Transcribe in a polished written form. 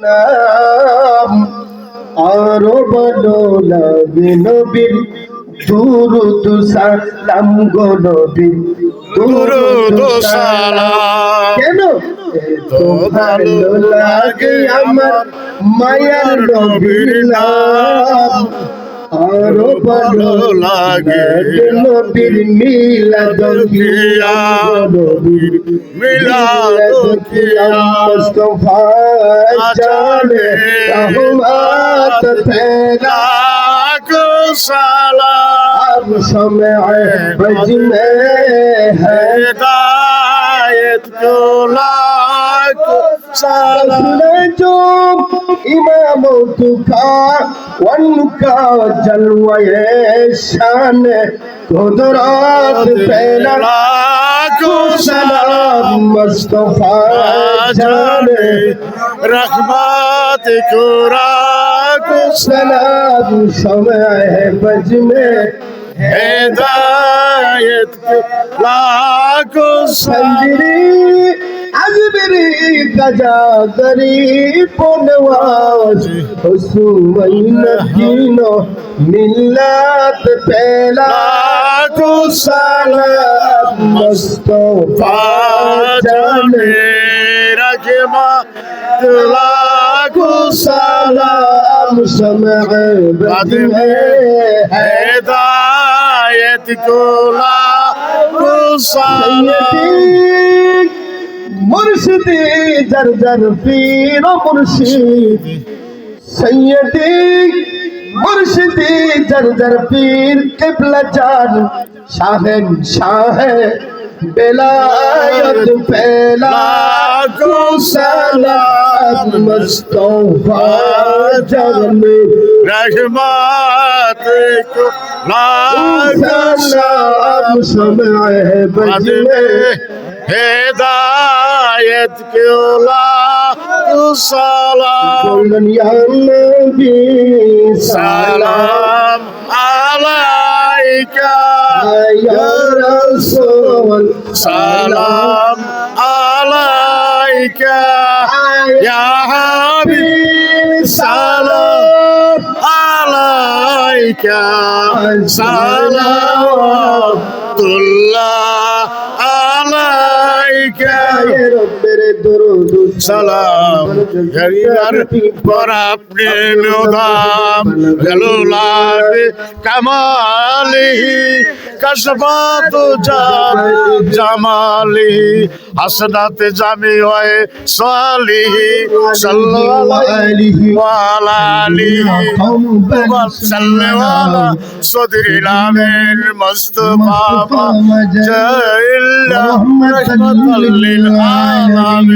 নাম আরো বলো লাগে নবীর দুরুদ সালাম গো নবীর দুরুদ সালাম। কেন এত ভালো লাগে আমার মায়ার নবীর নাম আরো ভালো লাগে নবীর মিলাদ কিয়াম নবীর মিলাদ কিয়াম মুস্তাফা জানে রহমত ফেলা लाखो सलाम शम्अ बज में है हिदायत को लाखो सलाम। जो इमामों का उनका जलवाए शान कुदरत फैला लाखो सलाम मुस्तफा जाने रहमत को लाखो सलाम शम्अ बज में हिदायत को लाखो सलाम। संजरी अजबरी गजागरी पुनवाज हुसैन दीनो मिल्लत पहला लाखो सलाम मुस्तफा जाने रहमत लाखो सलाम शम्अ बज में है हिदायत को लाखो सलाम। मुर्शिदी जर्जर पीर मुर्शिद सैयदी मुर्शिदी जर्जर पीर किबला जान शाहन शाह बेलायत फैला को सलाम मुस्तफा जगने रहमत को लाखो सलाम शम्अ बज में हिदायत को लाखो सलाम। golden ya nabi salam सलाम अलैका ya rasul सलाम अलैका या हबीब सलाम अलैका सलावतुल्लाह अलैका मेरे दुरूद सलाम हरियर पर अपने मुदाम गलुलाद कमाली कसबात जमाली हसनत जामी वाए साली सल्लल्लाहु अलैहि वसल्लम सदरिल आमीन मुस्तफा जइल रहमतल लिल आलामीन।